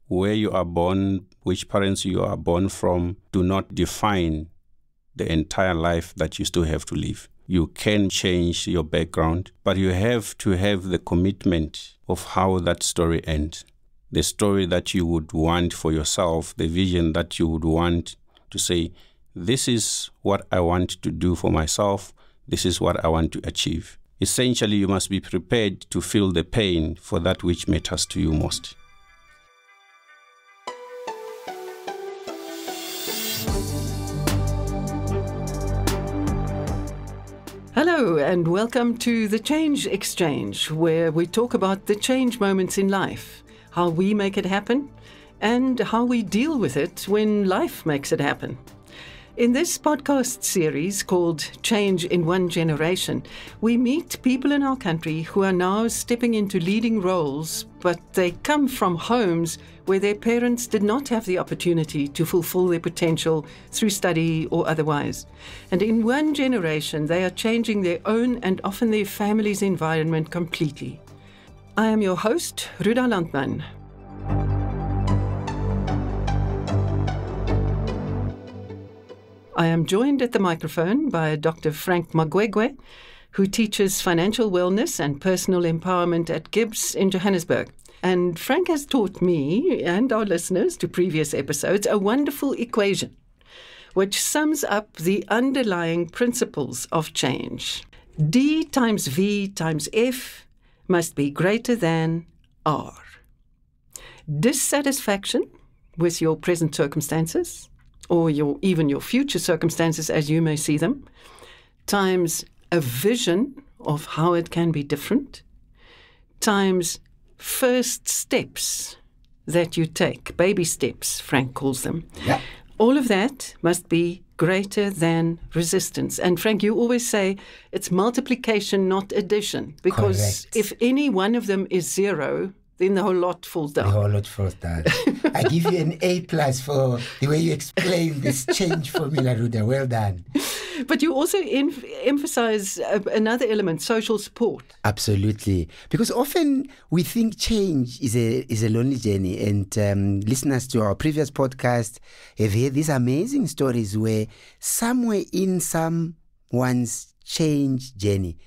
where you are born, which parents you are born from, do not define the entire life that you still have to live. You can change your background, but you have to have the commitment of how that story ends. The story that you would want for yourself, the vision that you would want to say, this is what I want to do for myself, this is what I want to achieve. Essentially, you must be prepared to feel the pain for that which matters to you most. Hello and welcome to The Change Exchange, where we talk about the change moments in life, how we make it happen, and how we deal with it when life makes it happen. In this podcast series called Change in One Generation, we meet people in our country who are now stepping into leading roles, but they come from homes where their parents did not have the opportunity to fulfill their potential through study or otherwise. And in one generation, they are changing their own and often their family's environment completely. I am your host, Ruda Landman. I am joined at the microphone by Dr. Frank Magwegwe, who teaches financial wellness and personal empowerment at Gibbs in Johannesburg. And Frank has taught me and our listeners to previous episodes a wonderful equation, which sums up the underlying principles of change. D times V times F must be greater than R. Dissatisfaction with your present circumstances, or even your future circumstances as you may see them, times a vision of how it can be different, times first steps that you take, baby steps, Frank calls them. Yeah. All of that must be greater than resistance. And Frank, you always say it's multiplication, not addition, because Correct. if any one of them is zero, then the whole lot falls down. The whole lot falls down. I give you an A+ for the way you explain this change formula, Ruda. Well done. But you also emphasize another element, social support. Absolutely. Because often we think change is a lonely journey. And listeners to our previous podcast have heard these amazing stories where somewhere in someone's change journey,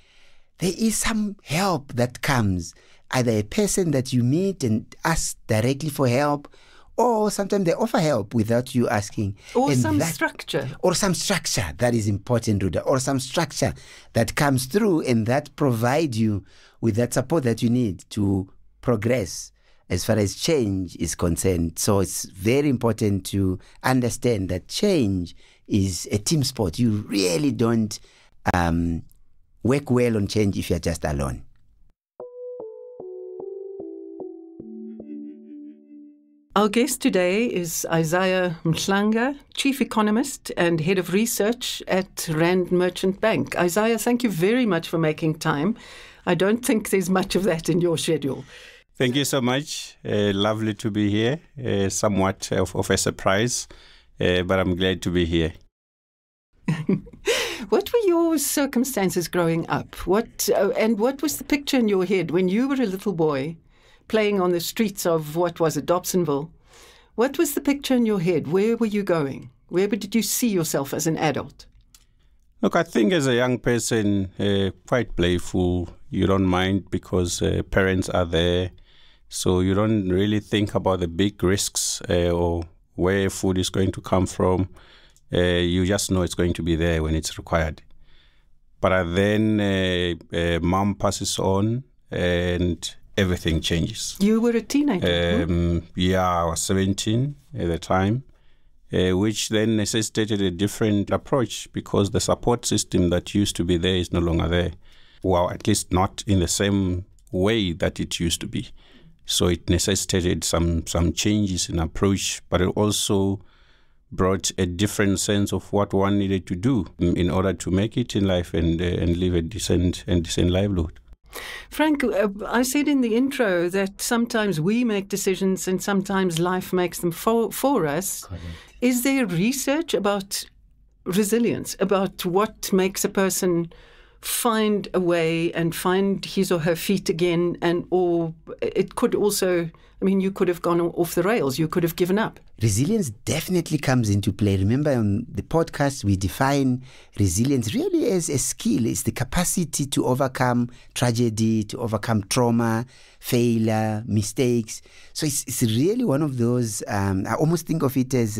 there is some help that comes. Either a person that you meet and ask directly for help, or sometimes they offer help without you asking. Or some structure. Or some structure that is important, Ruda. Or some structure that comes through and that provides you with that support that you need to progress as far as change is concerned. So it's very important to understand that change is a team sport. You really don't work well on change if you're just alone. Our guest today is Isaah Mhlanga, Chief Economist and Head of Research at Rand Merchant Bank. Isaah, thank you very much for making time. I don't think there's much of that in your schedule. Thank you so much. Lovely to be here. Somewhat of a surprise, but I'm glad to be here. What were your circumstances growing up? What was the picture in your head when you were a little boy playing on the streets of, what was it, Dobsonville? What was the picture in your head? Where were you going? Where did you see yourself as an adult? Look, I think as a young person, quite playful. You don't mind because parents are there. So you don't really think about the big risks or where food is going to come from. You just know it's going to be there when it's required. But then mom passes on and everything changes. You were a teenager. Yeah, I was 17 at the time, which then necessitated a different approach because the support system that used to be there is no longer there. Well, at least not in the same way that it used to be. So it necessitated some changes in approach, but it also brought a different sense of what one needed to do in order to make it in life and live a decent livelihood. Frank, I said in the intro that sometimes we make decisions and sometimes life makes them for us. Correct. Is there research about resilience, about what makes a person find a way and find his or her feet again, or it could also, you could have gone off the rails, you could have given up. Resilience definitely comes into play. Remember, on the podcast, we define resilience really as a skill. It's the capacity to overcome tragedy, to overcome trauma, failure, mistakes. So it's really one of those, I almost think of it as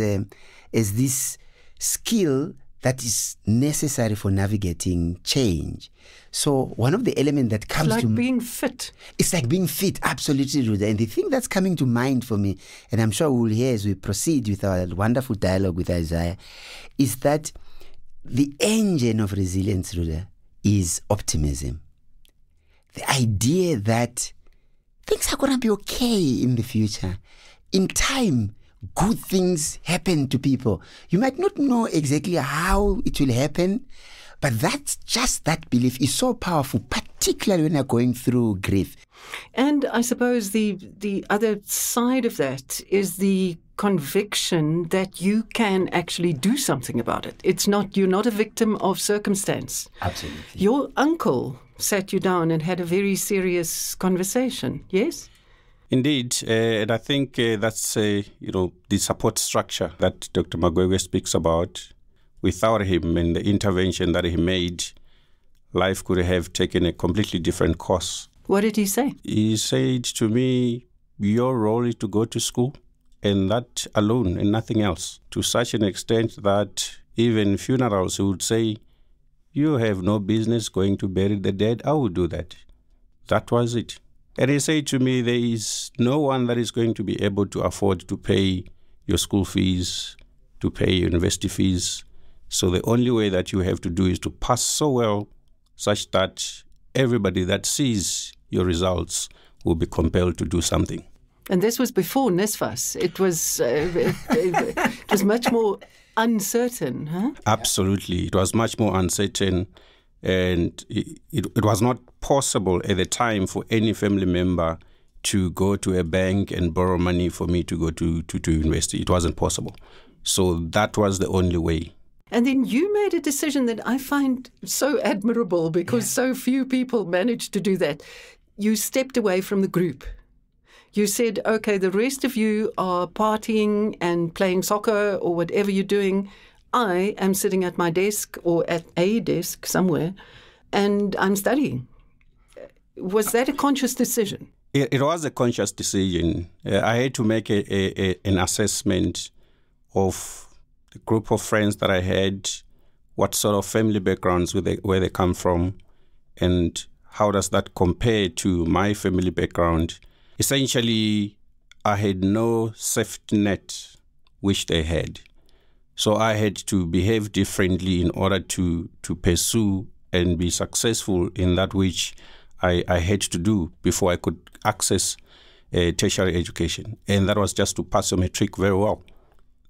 this skill that is necessary for navigating change. So one of the elements that comes to... It's like being fit. It's like being fit, absolutely, Ruda. And the thing that's coming to mind for me, and I'm sure we'll hear as we proceed with our wonderful dialogue with Isaah, is that the engine of resilience, Ruda, is optimism. The idea that things are going to be okay in the future. In time, good things happen to people. You might not know exactly how it will happen, but that belief is so powerful, particularly when you're going through grief. And I suppose the other side of that is the conviction that you can actually do something about it. You're not a victim of circumstance. Absolutely. Your uncle sat you down and had a very serious conversation, yes? Indeed, and I think that's the support structure that Dr. Magwege speaks about. Without him and the intervention that he made, life could have taken a completely different course. What did he say? He said to me, your role is to go to school, and that alone and nothing else. To such an extent that even funerals would say, you have no business going to bury the dead. I will do that. That was it. And he said to me, there is no one that is going to be able to afford to pay your school fees, to pay your university fees. So the only way that you have to do is to pass so well such that everybody that sees your results will be compelled to do something. And this was before NSFAS. It was much more uncertain, huh? Absolutely. It was much more uncertain. And it was not possible at the time for any family member to go to a bank and borrow money for me to go to university. It wasn't possible. So that was the only way. And then you made a decision that I find so admirable because so few people manage to do that. You stepped away from the group. You said, okay, the rest of you are partying and playing soccer or whatever you're doing. I am sitting at my desk or at a desk somewhere and I'm studying. Was that a conscious decision? It was a conscious decision. I had to make an assessment of the group of friends that I had, what sort of family backgrounds where they come from, and how does that compare to my family background. Essentially, I had no safety net, which they had. So I had to behave differently in order to pursue and be successful in that which I had to do before I could access tertiary education. And that was just to pass a matric very well.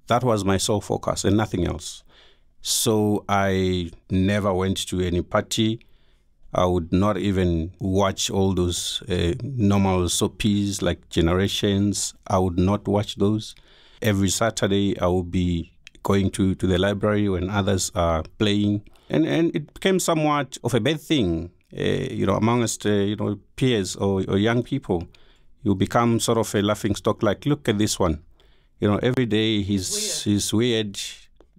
That was my sole focus and nothing else. So I never went to any party. I would not even watch all those normal soapies like Generations. I would not watch those. Every Saturday I would be going to the library when others are playing. And it became somewhat of a bad thing, amongst, peers or young people. You become sort of a laughing stock, like, look at this one. Every day he's weird,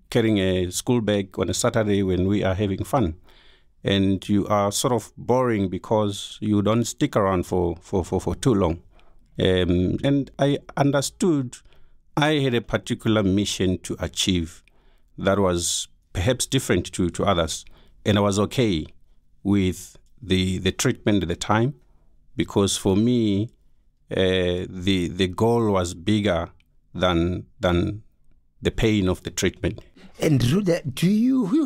carrying a school bag on a Saturday when we are having fun. And you are sort of boring because you don't stick around for too long. And I understood I had a particular mission to achieve that was perhaps different to others. And I was okay with the treatment at the time because for me, the goal was bigger than the pain of the treatment. And Ruda,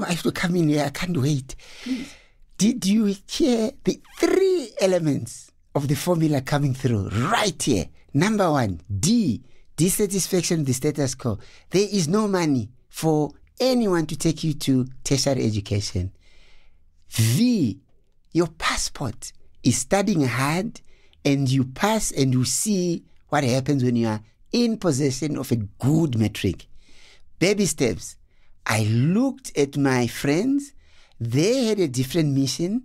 I have to come in here, I can't wait. Please. Did you hear the 3 elements of the formula coming through right here? Number 1, dissatisfaction with the status quo. There is no money for anyone to take you to tertiary education. V, your passport is studying hard and you pass and you see what happens when you are in possession of a good matric. Baby steps. I looked at my friends They had a different mission.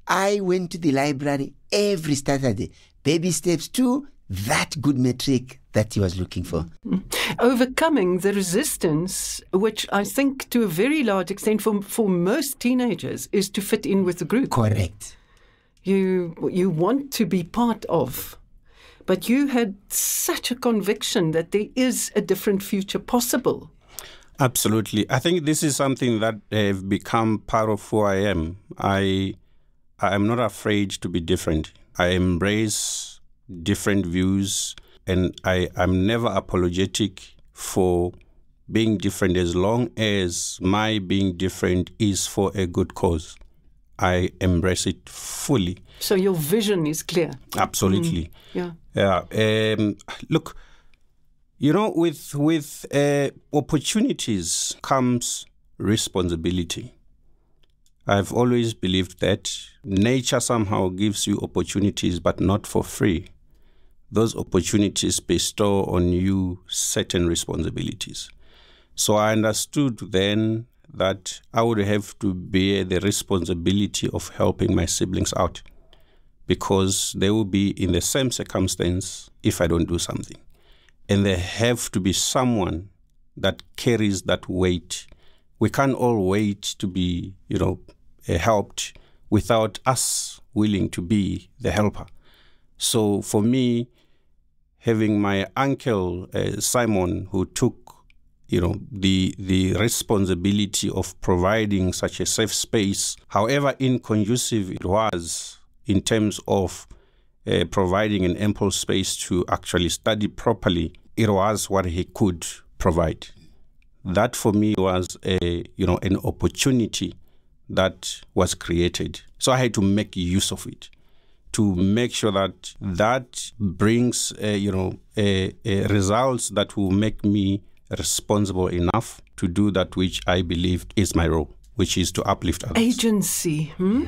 I went to the library every Saturday. Baby steps to that good metric that he was looking for. Overcoming the resistance, which I think to a very large extent for most teenagers is to fit in with the group. Correct. You want to be part of. But you had such a conviction that there is a different future possible. Absolutely. I think this is something that has become part of who I am. I am not afraid to be different. I embrace different views, and I'm never apologetic for being different as long as my being different is for a good cause. I embrace it fully. So your vision is clear. Absolutely. Yeah. Look, with opportunities comes responsibility. I've always believed that nature somehow gives you opportunities, but not for free. Those opportunities bestow on you certain responsibilities. So I understood then that I would have to bear the responsibility of helping my siblings out, because they will be in the same circumstance if I don't do something. And there have to be someone that carries that weight. We can't all wait to be, helped without us willing to be the helper. So for me, having my uncle Simon, who took the responsibility of providing such a safe space, however inconducive it was in terms of providing an ample space to actually study properly, it was what he could provide. That for me was an opportunity that was created. So I had to make use of it to make sure that brings results that will make me responsible enough to do that which I believed is my role, which is to uplift others. Agency. Yeah.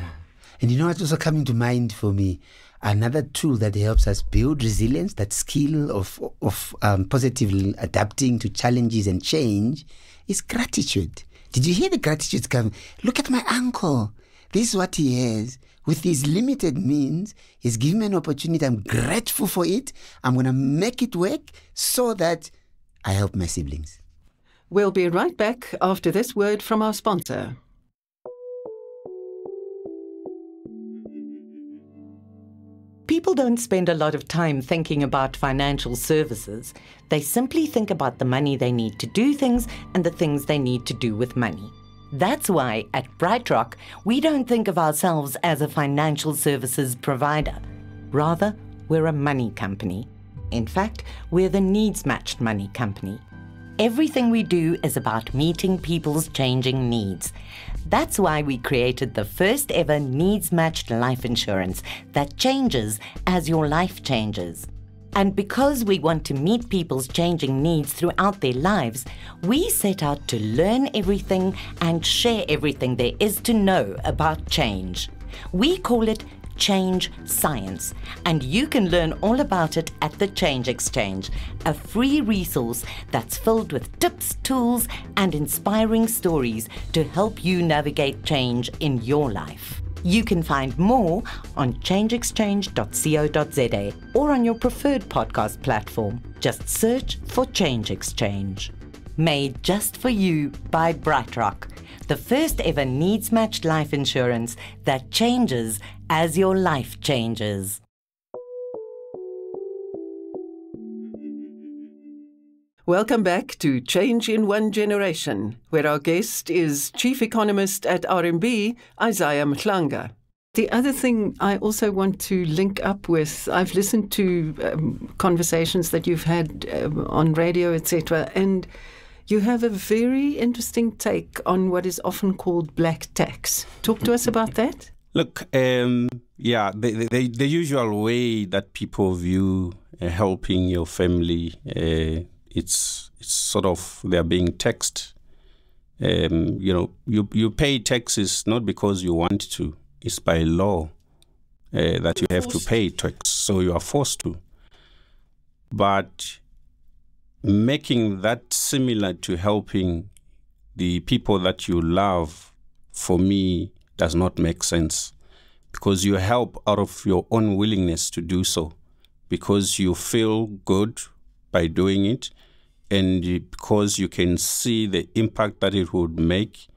And what's also coming to mind for me, another tool that helps us build resilience, that skill of positively adapting to challenges and change, is gratitude. Did you hear the gratitude come? Look at my uncle. This is what he has. With his limited means, he's given me an opportunity. I'm grateful for it. I'm going to make it work so that I help my siblings. We'll be right back after this word from our sponsor. People don't spend a lot of time thinking about financial services. They simply think about the money they need to do things and the things they need to do with money. That's why at BrightRock, we don't think of ourselves as a financial services provider. Rather, we're a money company. In fact, we're the needs-matched money company. Everything we do is about meeting people's changing needs. That's why we created the first ever needs-matched life insurance that changes as your life changes. And because we want to meet people's changing needs throughout their lives, we set out to learn everything and share everything there is to know about change. We call it Change Science, and you can learn all about it at the Change Exchange, a free resource that's filled with tips, tools, and inspiring stories to help you navigate change in your life. You can find more on changeexchange.co.za or on your preferred podcast platform. Just search for Change Exchange. Made just for you by BrightRock, the first ever needs-matched life insurance that changes as your life changes. Welcome back to Change in One Generation, where our guest is Chief Economist at RMB, Isaah Mhlanga. The other thing I also want to link up with, I've listened to conversations that you've had on radio, etc., and you have a very interesting take on what is often called black tax. Talk to us about that. Look, the usual way that people view helping your family, it's sort of they're being taxed. You pay taxes not because you want to. It's by law that you have to pay tax, so you are forced to. But making that similar to helping the people that you love for me, does not make sense, because you help out of your own willingness to do so, because you feel good by doing it, and because you can see the impact that it would make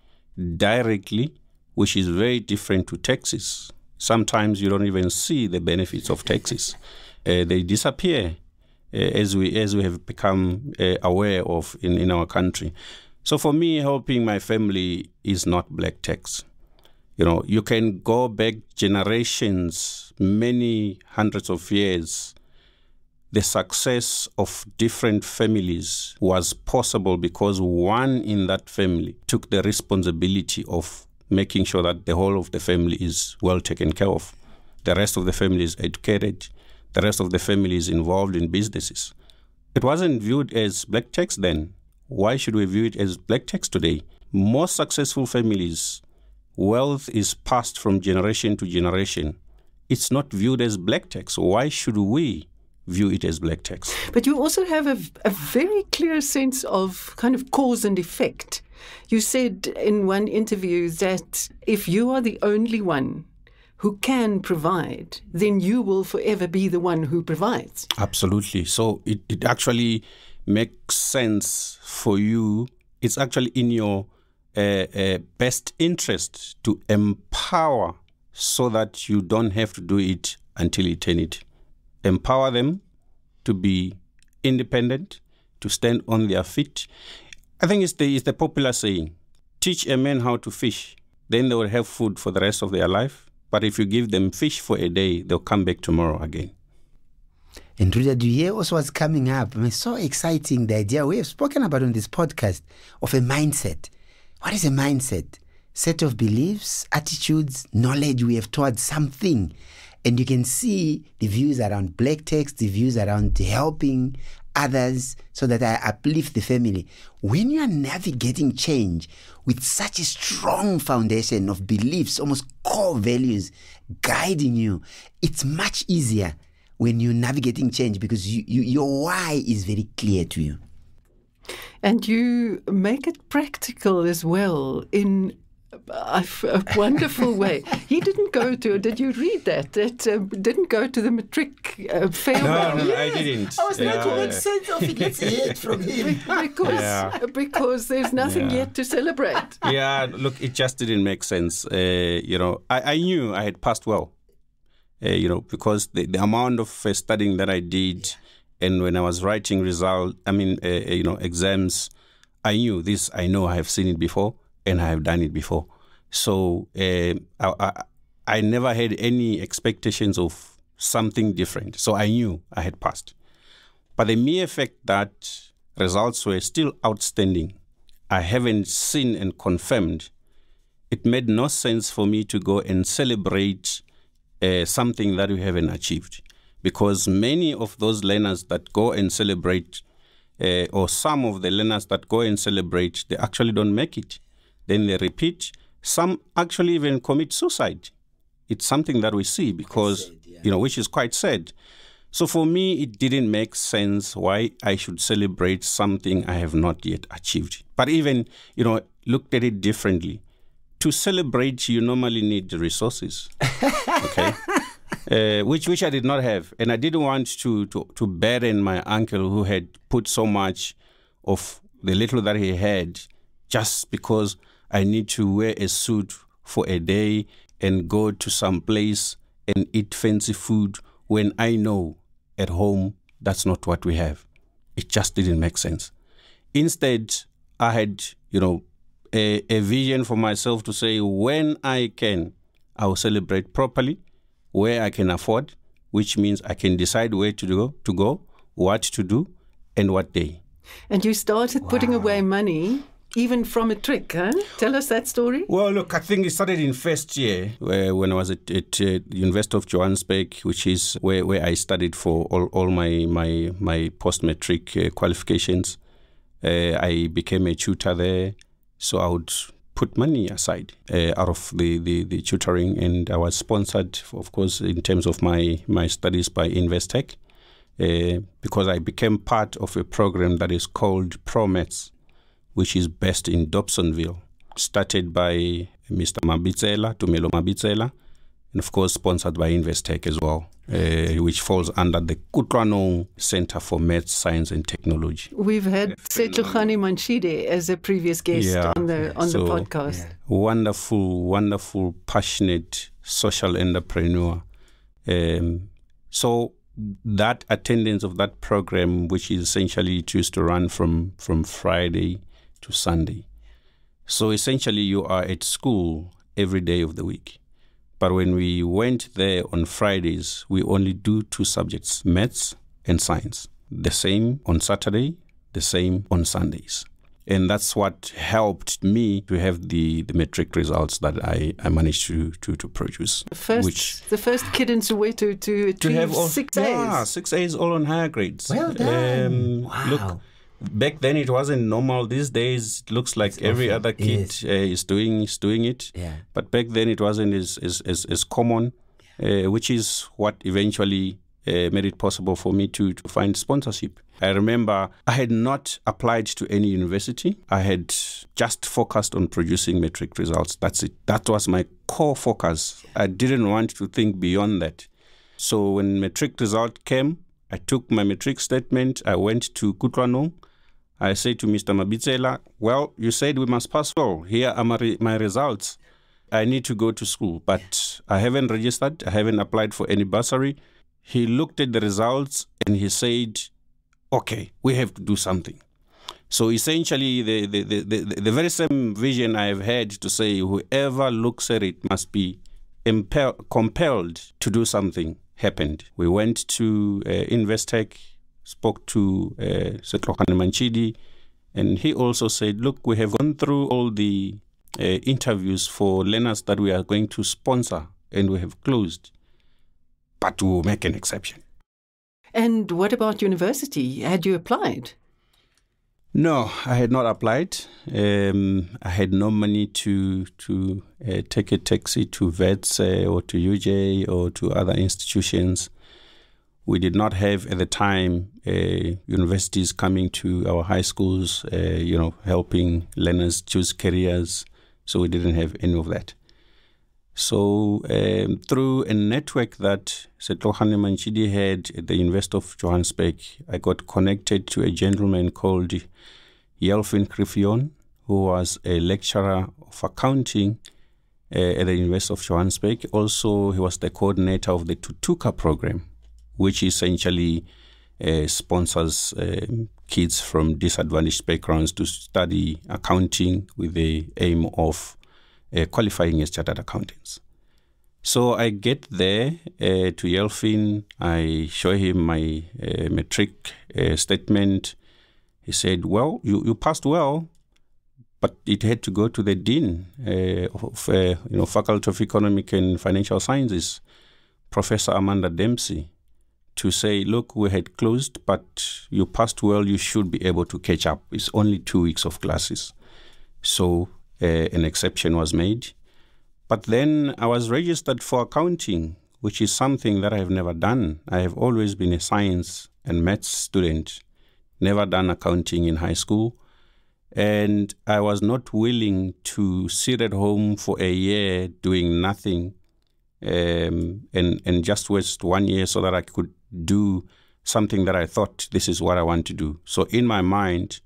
directly, which is very different to taxes. Sometimes you don't even see the benefits of taxes. They disappear as we have become aware of in our country. So for me, helping my family is not black tax. You can go back generations, many hundreds of years. The success of different families was possible because one in that family took the responsibility of making sure that the whole of the family is well taken care of. The rest of the family is educated. The rest of the family is involved in businesses. It wasn't viewed as black tax then. Why should we view it as black tax today? Most successful families, wealth is passed from generation to generation. It's not viewed as black tax. Why should we view it as black tax? But you also have a very clear sense of kind of cause and effect. You said in one interview that if you are the only one who can provide, then you will forever be the one who provides. Absolutely. So it actually makes sense for you. It's actually in your best interest to empower so that you don't have to do it until eternity. Empower them to be independent, to stand on their feet. I think it's the popular saying, teach a man how to fish, then they will have food for the rest of their life. But if you give them fish for a day, they'll come back tomorrow again. And Ruda, do you hear also what's coming up? So exciting, the idea we have spoken about on this podcast of a mindset. What is a mindset? Set of beliefs, attitudes, knowledge we have towards something. And you can see the views around black tax, the views around helping others so that I uplift the family. When you are navigating change with such a strong foundation of beliefs, almost core values guiding you, it's much easier when you're navigating change because your why is very clear to you. And you make it practical as well in a wonderful way. He didn't go to, did you read that? Didn't go to the matric farewell. No, I didn't. I was trying to make sense of it. Let's hear it from him. Because there's nothing yet to celebrate. Yeah, look, it just didn't make sense. I knew I had passed well, because the amount of studying that I did, and when I was writing exams, I knew this. I know I have seen it before. And I have done it before. So I never had any expectations of something different. So I knew I had passed. But the mere fact that results were still outstanding, I haven't seen and confirmed, it made no sense for me to go and celebrate something that we haven't achieved. Because many of those learners that go and celebrate, or some of the learners that go and celebrate, they actually don't make it. Then they repeat. Some actually even commit suicide. It's something that we see because, which is quite sad. So for me, it didn't make sense why I should celebrate something I have not yet achieved. But even, looked at it differently. To celebrate, you normally need resources, okay? Which I did not have. And I didn't want to burden my uncle who had put so much of the little that he had just because I need to wear a suit for a day and go to some place and eat fancy food when I know at home that's not what we have. It just didn't make sense. Instead, I had, a vision for myself to say when I can, I will celebrate properly, where I can afford, which means I can decide where to go, what to do, and what day. And you started putting away money even from a trick, huh? Tell us that story. Well, look, I think it started in first year when I was at the University of Johannesburg, which is where I studied for all my post-matric qualifications. I became a tutor there, so I would put money aside out of the tutoring, and I was sponsored, of course, in terms of my studies by Investec, because I became part of a program that is called ProMets, which is based in Dobsonville, started by Mr. Tumelo Mabitsela, and of course sponsored by Investec as well, which falls under the Kutlwanong Center for Maths, Science and Technology. We've had Setlohani Manchide as a previous guest on the podcast. Yeah. Wonderful, passionate social entrepreneur. So that attendance of that program, which is essentially it used to run from Friday to Sunday. So essentially you are at school every day of the week. But when we went there on Fridays, we only do 2 subjects, maths and science. The same on Saturday, the same on Sundays. And that's what helped me to have the matric results that I managed to produce. The first kid in Soweto to achieve 6 A's. Yeah, 6 A's all on higher grades. Well done. Wow. Look, back then it wasn't normal. These days it looks like every other kid is doing it. Yeah. But back then it wasn't as common, which is what eventually made it possible for me to find sponsorship. I remember I had not applied to any university. I had just focused on producing matric results. That's it. That was my core focus. I didn't want to think beyond that. So when matric result came, I took my matric statement. I went to Kutlwanong. I said to Mr. Mabitsela, well, you said we must pass well. Here are my results. I need to go to school, but I haven't registered. I haven't applied for any bursary. He looked at the results and he said, okay, we have to do something. So essentially, the very same vision I've had to say whoever looks at it must be compelled to do something happened. We went to Investec, spoke to Setlohani Manchide, and he also said, look, we have gone through all the interviews for learners that we are going to sponsor, and we have closed. But we'll make an exception. And what about university? Had you applied? No, I had not applied. I had no money to take a taxi to VETS or to UJ or to other institutions. We did not have at the time universities coming to our high schools, helping learners choose careers. So we didn't have any of that. So through a network that Setlohani Manchide had at the University of Johannesburg, I got connected to a gentleman called Yelfin Krifion, who was a lecturer of accounting at the University of Johannesburg. Also, he was the coordinator of the Tutuka program, which essentially sponsors kids from disadvantaged backgrounds to study accounting with the aim of qualifying as chartered accountants. So I get there to Yelfin. I show him my matric statement. He said, well, you passed well, but it had to go to the dean of Faculty of Economic and Financial Sciences, Professor Amanda Dempsey, to say, look, we had closed, but you passed well, you should be able to catch up. It's only 2 weeks of classes. So an exception was made. But then I was registered for accounting, which is something that I have never done. I have always been a science and maths student, never done accounting in high school. And I was not willing to sit at home for a year doing nothing and just waste 1 year so that I could do something that I thought this is what I want to do. So in my mind,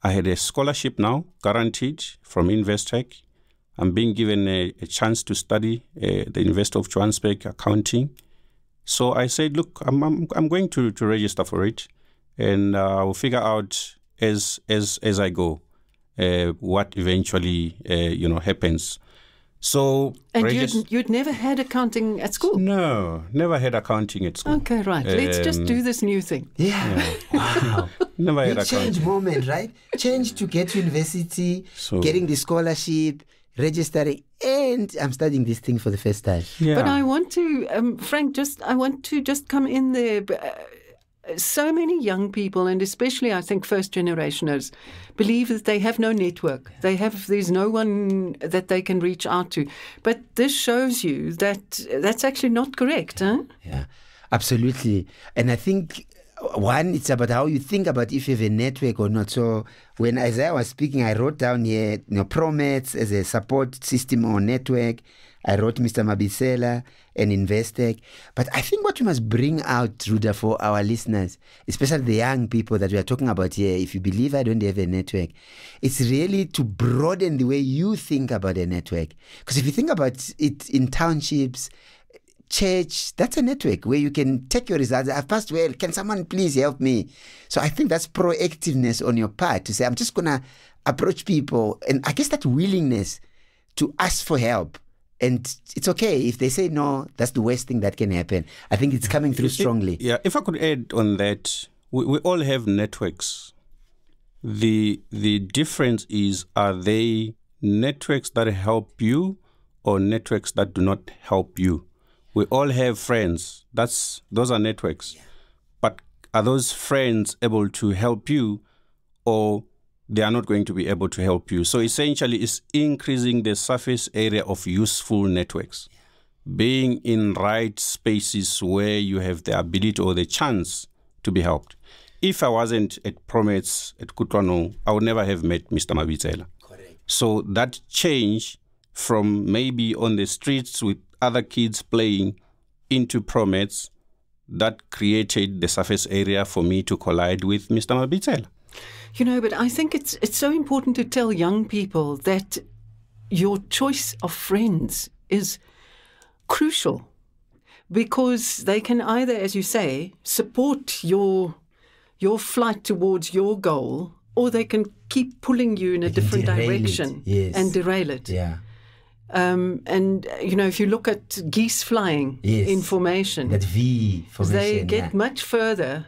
I had a scholarship now guaranteed from Investec. I'm being given a chance to study the University of Johannesburg accounting. So I said, look, I'm going to register for it, and I'll figure out as I go what eventually happens. So and you'd never had accounting at school? No, never had accounting at school. Okay, right. Let's just do this new thing. Yeah. Wow. Never had accounting. Change moment, right? Change to get to university, getting the scholarship, registering, and I'm studying this thing for the first time. Yeah. But I want to, Frank, I want to come in there. So many young people, and especially I think first generationers, believe that they have no network. There's no one that they can reach out to. But this shows you that that's actually not correct, huh? Yeah, absolutely. And I think One, it's about how you think about if you have a network or not. So when Isaah was speaking, I wrote down here, Promets as a support system or network. I wrote Mr. Mabitsela and Investec. But I think what we must bring out, Ruda, for our listeners, especially the young people that we are talking about here, if you believe I don't have a network, it's really to broaden the way you think about a network. Because if you think about it in townships, church, that's a network where you can take your results. I've passed well. Can someone please help me? So I think that's proactiveness on your part to say, I'm just going to approach people. And I guess that willingness to ask for help. And it's okay if they say no, that's the worst thing that can happen. I think it's coming through strongly. Yeah, if I could add on that, we all have networks. The difference is, are they networks that help you or networks that do not help you? We all have friends. Those are networks. Yeah. But are those friends able to help you, or they are not going to be able to help you? So essentially, it's increasing the surface area of useful networks. Yeah. Being in right spaces where you have the ability or the chance to be helped. If I wasn't at Promets at Kutlwanong, I would never have met Mr. Mabitsela. Correct. So that change from maybe on the streets with other kids playing into Promets, that created the surface area for me to collide with Mr. Mabitsela. You know, but I think it's so important to tell young people that your choice of friends is crucial, because they can either, as you say, support your flight towards your goal, or they can keep pulling you in a different direction and derail it. Yeah. And, you know, if you look at geese flying in formation, that V formation, they get much further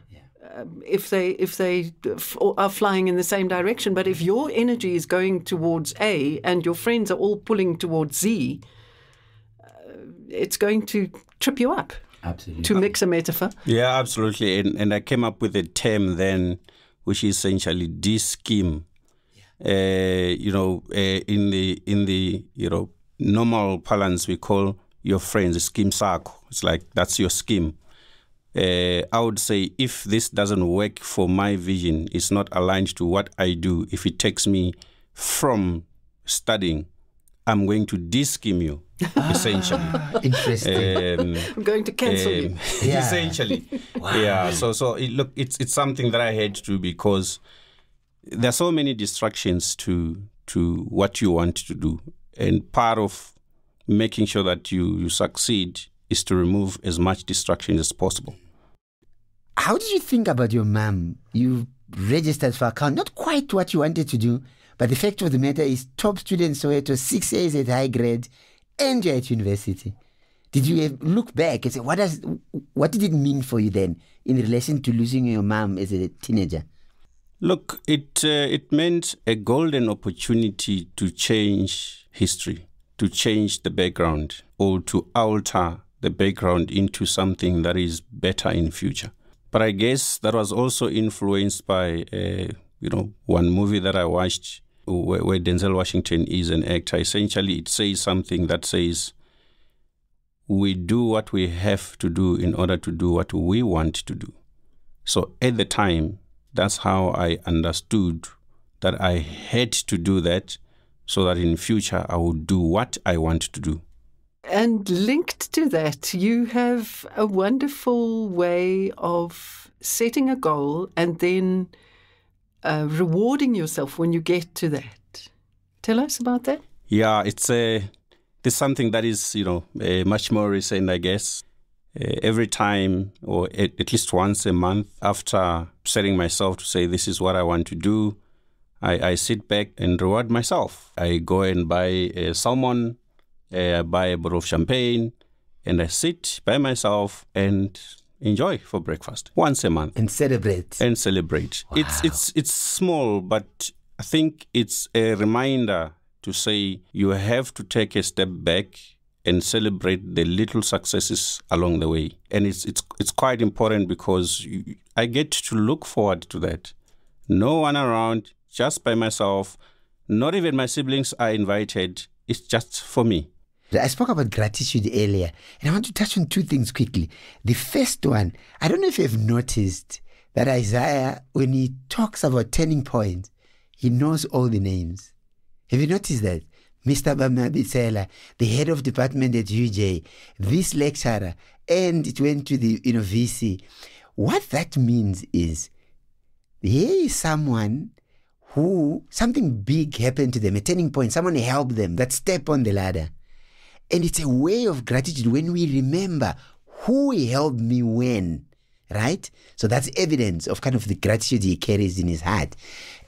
if they are flying in the same direction. But if your energy is going towards A and your friends are all pulling towards Z, it's going to trip you up. Absolutely. To mix a metaphor. Yeah, absolutely. And I came up with a term then, which is essentially de-scheme. In the normal parlance, we call your friends a scheme sakho. It's like, that's your scheme. I would say, if this doesn't work for my vision, it's not aligned to what I do, if it takes me from studying, I'm going to de-scheme you, essentially. Interesting. I'm going to cancel you. Yeah. Essentially. Wow. Yeah. So look, it's something that I had to, because there are so many distractions to what you want to do. And part of making sure that you succeed is to remove as much distraction as possible. How did you think about your mom? You registered for account, not quite what you wanted to do, but the fact of the matter is, top student Soweto, 6 years at high grade, and you're at university. Did you look back and say, what did it mean for you then in relation to losing your mom as a teenager? Look, it meant a golden opportunity to change history, to change the background, or to alter the background into something that is better in future. But I guess that was also influenced by, one movie that I watched where Denzel Washington is an actor. Essentially, it says something that says, we do what we have to do in order to do what we want to do. So at the time, that's how I understood that I had to do that, so that in future I would do what I want to do. And linked to that, you have a wonderful way of setting a goal and then rewarding yourself when you get to that. Tell us about that. Yeah, there's something that is, much more recent, I guess. Every time, or at least once a month, after setting myself to say, this is what I want to do, I sit back and reward myself. I go and buy a salmon, I buy a bottle of champagne, and I sit by myself and enjoy for breakfast once a month. And celebrate. Wow. It's small, but I think it's a reminder to say you have to take a step back and celebrate the little successes along the way. And it's quite important, because I get to look forward to that. No one around, just by myself. Not even my siblings are invited. It's just for me. I spoke about gratitude earlier, and I want to touch on two things quickly. The first one, I don't know if you've noticed that Isaah, when he talks about turning points, he knows all the names. Have you noticed that? Mr. Bamabitsela, the head of department at UJ, this lecturer, and it went to the VC. What that means is, here is someone who, something big happened to them, a turning point, someone helped them, that step on the ladder. And it's a way of gratitude when we remember who helped me when, right? So that's evidence of kind of the gratitude he carries in his heart.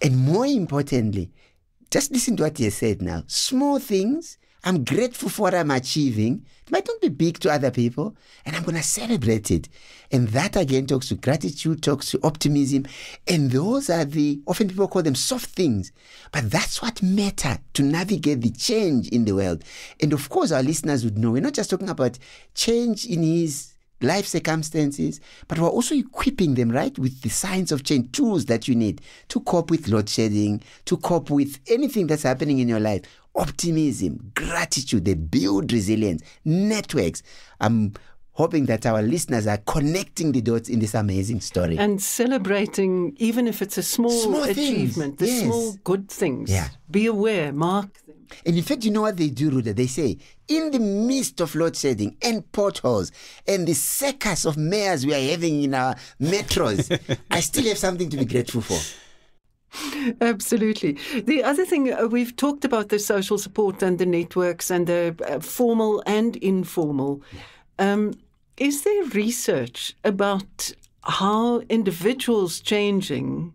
And more importantly, just listen to what he has said now. Small things, I'm grateful for what I'm achieving. It might not be big to other people, and I'm going to celebrate it. And that again talks to gratitude, talks to optimism. And those are often people call them soft things, but that's what matter to navigate the change in the world. And of course, our listeners would know, we're not just talking about change in his life circumstances, but we're also equipping them, right, with the signs of change, tools that you need to cope with load shedding, to cope with anything that's happening in your life. Optimism, gratitude, they build resilience, networks. I'm hoping that our listeners are connecting the dots in this amazing story. And celebrating, even if it's a small achievement, the small good things. Yeah. Be aware, mark them. And in fact, you know what they do, Ruda? They say, in the midst of load shedding and potholes and the circus of mayors we are having in our metros, I still have something to be grateful for. Absolutely. The other thing, we've talked about the social support and the networks and the formal and informal. Is there research about how individuals changing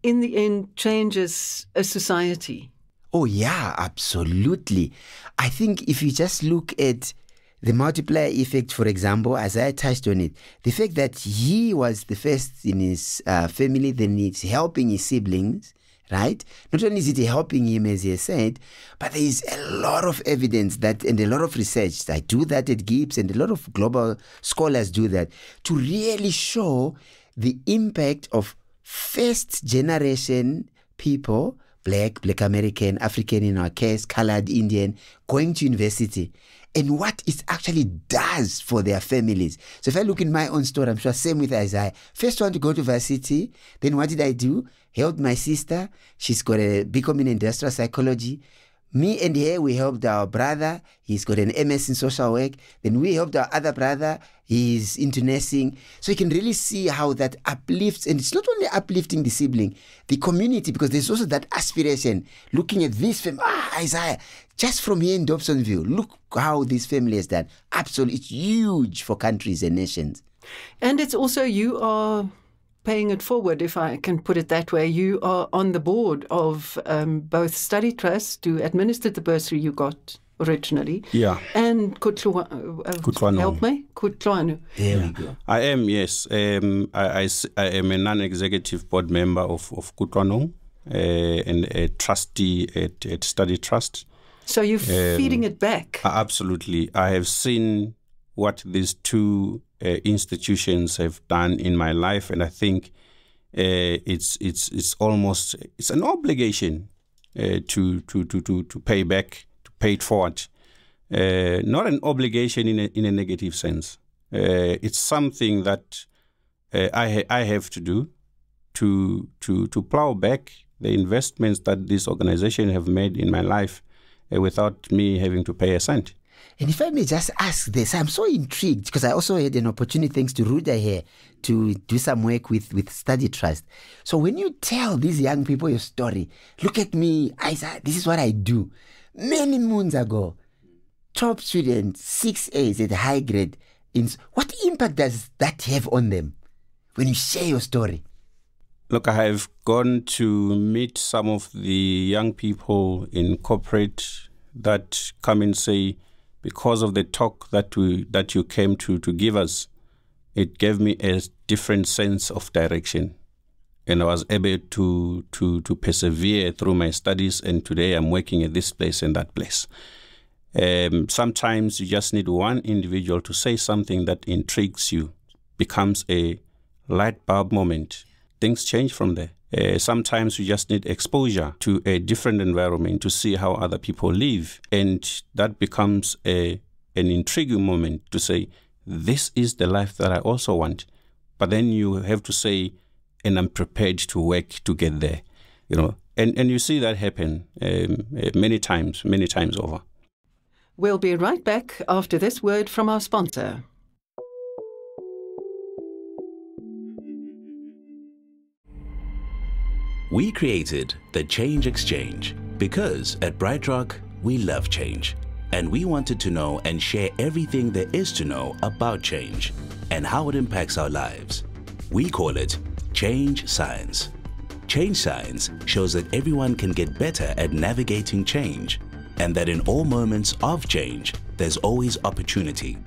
in the end changes a society? Oh, yeah, absolutely. I think if you just look at the multiplier effect, for example, as I touched on it, the fact that he was the first in his family, then he's helping his siblings, right? Not only is it helping him, as he has said, but there is a lot of evidence that, and a lot of research, I do that at Gibbs, and a lot of global scholars do that, to really show the impact of first generation people, Black American, African in our case, colored, Indian, going to university, and what it actually does for their families. So if I look in my own story, I'm sure same with Isaah. First one to go to varsity, then what did I do? Helped my sister. She's got a BCom in industrial psychology. Me and her, we helped our brother. He's got an MS in social work. Then we helped our other brother. He's into nursing. So you can really see how that uplifts. And it's not only uplifting the sibling, the community, because there's also that aspiration. Looking at this family, Isaah, just from here in Dobsonville, look how this family has done. Absolutely, it's huge for countries and nations. And it's also, you are paying it forward, if I can put it that way. You are on the board of both Study Trust, to administer the bursary you got originally. Yeah. And Kutlwano. Help me? Kutlwano. There we go. I am, yes. I am a non-executive board member of Kutlwano and a trustee at Study Trust. So you're feeding it back. Absolutely. I have seen what these two institutions have done in my life, and I think it's almost an obligation to pay back, to pay it forward. Not an obligation in a negative sense. It's something that I have to do to plow back the investments that this organization have made in my life without me having to pay a cent. And if I may just ask this, I'm so intrigued because I also had an opportunity, thanks to Ruda here, to do some work with Study Trust. So when you tell these young people your story, look at me, Isaah, this is what I do. Many moons ago, top students, 6As at high grade. What impact does that have on them when you share your story? Look, I have gone to meet some of the young people in corporate that come and say, because of the talk that you came to give us, it gave me a different sense of direction. And I was able to persevere through my studies, and today I'm working at this place and that place. Sometimes you just need one individual to say something that intrigues you, becomes a light bulb moment. Things change from there. Sometimes you just need exposure to a different environment to see how other people live. And that becomes an intriguing moment to say, this is the life that I also want. but then you have to say, and I'm prepared to work to get there, and you see that happen many times over. We'll be right back after this word from our sponsor. We created the Change Exchange because at BrightRock, we love change. And we wanted to know and share everything there is to know about change and how it impacts our lives. We call it Change Science. Change Science shows that everyone can get better at navigating change, and that in all moments of change, there's always opportunity.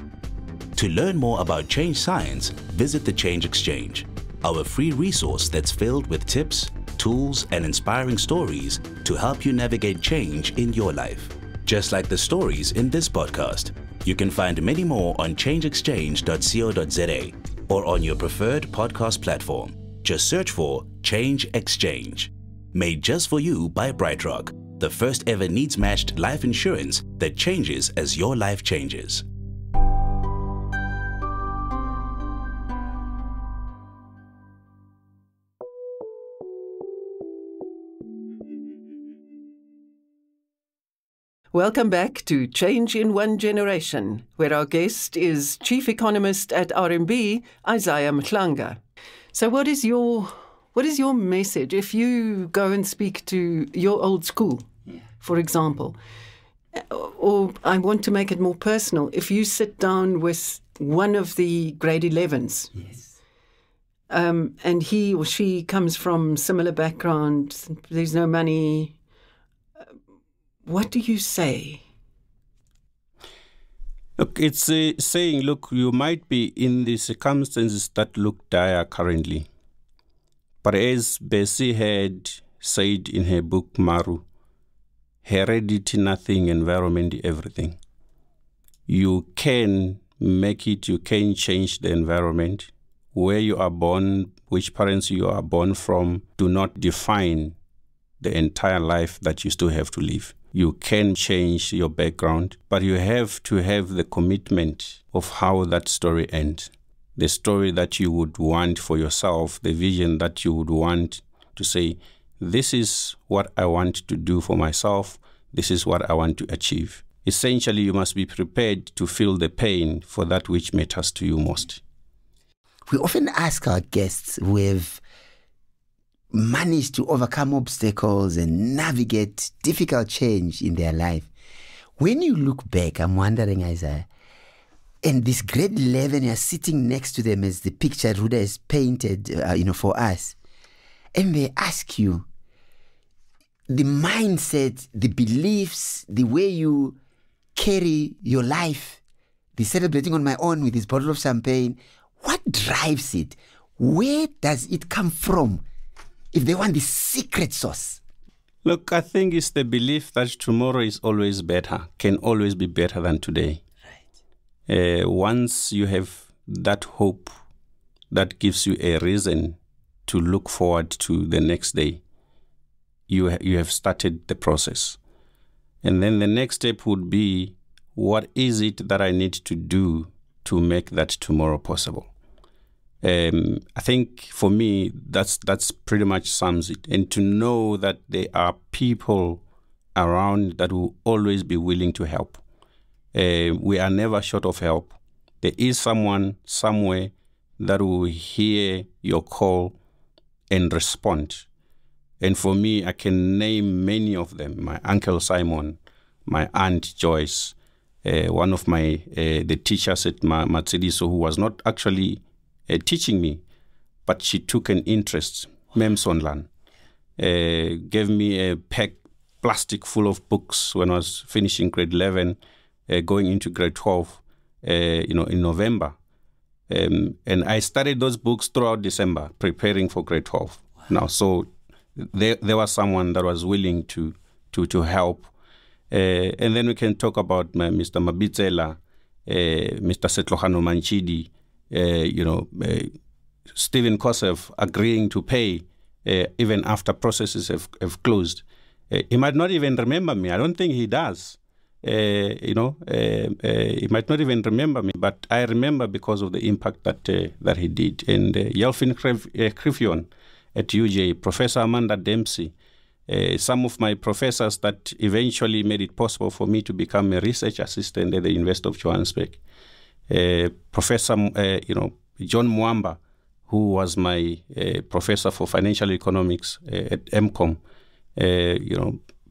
To learn more about Change Science, visit the Change Exchange, our free resource that's filled with tips, tools, and inspiring stories to help you navigate change in your life. Just like the stories in this podcast, you can find many more on changeexchange.co.za or on your preferred podcast platform. Just search for Change Exchange. Made just for you by BrightRock, the first ever needs-matched life insurance that changes as your life changes. Welcome back to Change in One Generation, where our guest is Chief Economist at RMB, Isaah Mhlanga. So what is your message if you go and speak to your old school, for example? Or I want to make it more personal. If you sit down with one of the grade 11s, and he or she comes from similar background, there's no money, what do you say? Look, it's saying, look, you might be in the circumstances that look dire currently. But as Bessie had said in her book, Maru, heredity nothing, environment everything. You can make it, you can change the environment. Where you are born, which parents you are born from, do not define the entire life that you still have to live. You can change your background, but you have to have the commitment of how that story ends. The story that you would want for yourself, the vision that you would want to say, this is what I want to do for myself, this is what I want to achieve. Essentially, you must be prepared to feel the pain for that which matters to you most. We often ask our guests who have managed to overcome obstacles and navigate difficult change in their life. When you look back, I'm wondering, Isaah, and this grade 11, you're sitting next to them as the picture Ruda has painted, for us, and they ask you, the mindset, the beliefs, the way you carry your life, the celebrating on my own with this bottle of champagne, what drives it? Where does it come from? If they want the secret sauce. Look, I think it's the belief that tomorrow is always better, can always be better than today. Right. Once you have that hope, that gives you a reason to look forward to the next day. You have started the process. And then the next step would be, what is it that I need to do to make that tomorrow possible? I think for me, that's pretty much sums it. And to know that there are people around that will always be willing to help. We are never short of help. There is someone somewhere that will hear your call and respond. And for me, I can name many of them. My Uncle Simon, my Aunt Joyce, one of the teachers at Matsediso, who was not actually teaching me, but she took an interest. Mem Sonlan gave me a plastic full of books when I was finishing grade 11, going into grade 12, in November. And I studied those books throughout December, preparing for grade 12. Wow. Now, so there was someone that was willing to help. And then we can talk about Mr. Mabitsela, Mr. Setlohano Manchidi, Stephen Kosev agreeing to pay even after processes have closed. He might not even remember me. I don't think he does. he might not even remember me, but I remember because of the impact that he did. And Yelfin Krifion at UJ, Professor Amanda Dempsey, some of my professors that eventually made it possible for me to become a research assistant at the University of Johannesburg. Professor, John Mwamba, who was my professor for financial economics at MCOM.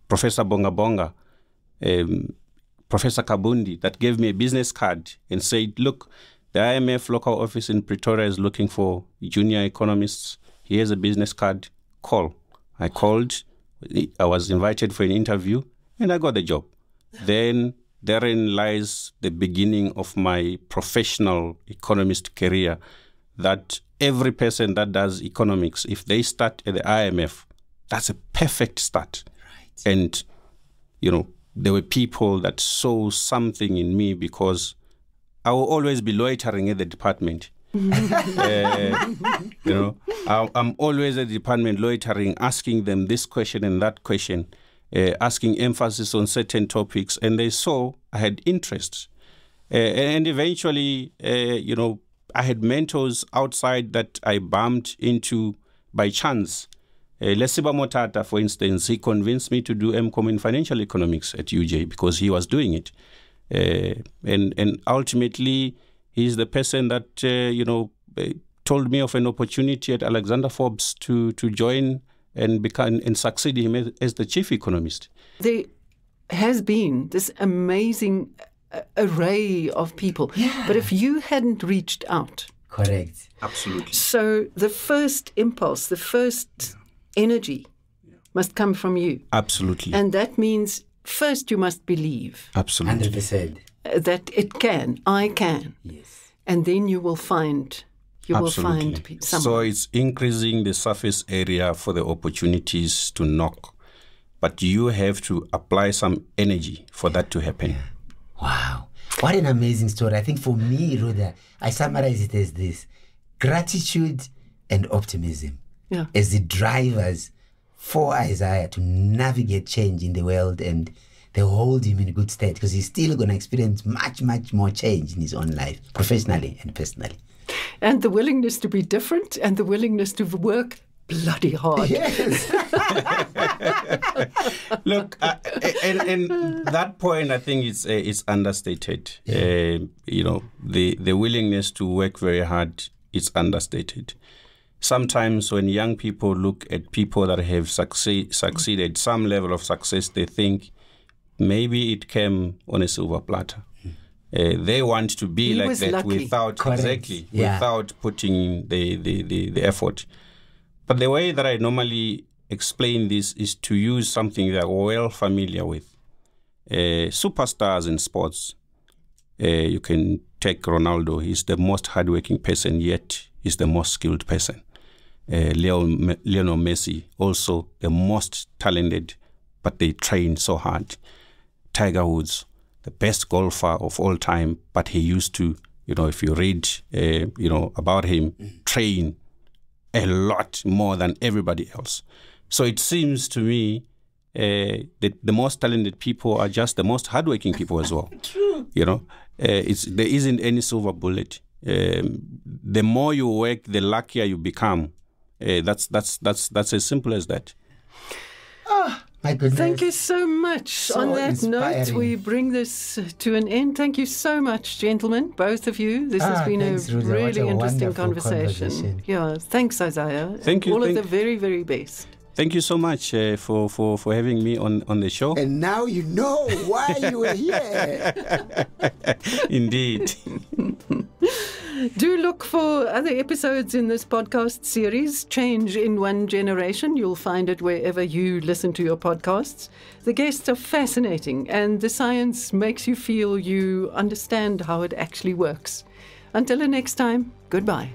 Professor Bonga Bonga, Professor Kabundi, that gave me a business card and said, look, the IMF local office in Pretoria is looking for junior economists. Here's a business card. Call. I called. I was invited for an interview, and I got the job. Then therein lies the beginning of my professional economist career, that every person that does economics, if they start at the IMF, that's a perfect start. Right. And, there were people that saw something in me because I will always be loitering at the department. I'm always at the department loitering, asking them this question and that question, asking emphasis on certain topics, and they saw I had interest. And eventually, I had mentors outside that I bumped into by chance. Lesiba Motata, for instance, he convinced me to do MCOM in financial economics at UJ because he was doing it. And ultimately, he's the person that, told me of an opportunity at Alexander Forbes to join and succeed him as the chief economist. There has been this amazing array of people. Yeah. But if you hadn't reached out. Correct. Absolutely. So the first impulse, the first energy must come from you. Absolutely. And that means first you must believe. Absolutely. 100%. That it can, I can. Yes. And then you will find, someone. So it's increasing the surface area for the opportunities to knock. But you have to apply some energy for that to happen. Yeah. Wow. What an amazing story. I think for me, Rhoda, I summarize it as this: gratitude and optimism as the drivers for Isaah to navigate change in the world, and they hold him in good stead because he's still going to experience much, much more change in his own life, professionally and personally. And the willingness to be different and the willingness to work bloody hard. Yes. Look, and that point, I think it's understated. Yeah. The willingness to work very hard is understated. Sometimes when young people look at people that have succeeded, some level of success, they think maybe it came on a silver platter. They want to be like that lucky. Without putting in the effort. But the way that I normally explain this is to use something that we're well familiar with. Superstars in sports. You can take Ronaldo. He's the most hardworking person, yet he's the most skilled person. Lionel Messi, also the most talented, but they train so hard. Tiger Woods, the best golfer of all time, but he used to, if you read, about him, train a lot more than everybody else. So it seems to me that the most talented people are just the most hardworking people as well. True. There isn't any silver bullet. The more you work, the luckier you become. That's as simple as that. My goodness. Thank you so much. So on that inspiring. note, we bring this to an end. Thank you so much, gentlemen, both of you. This has been thanks, a Rhoda. really interesting conversation. Yeah, thanks, Isaah. Thank you. All of the very, very best. Thank you so much for having me on the show. And now you know why you were here. Indeed. Do look for other episodes in this podcast series, Change in One Generation. You'll find it wherever you listen to your podcasts. The guests are fascinating, and the science makes you feel you understand how it actually works. Until the next time, goodbye.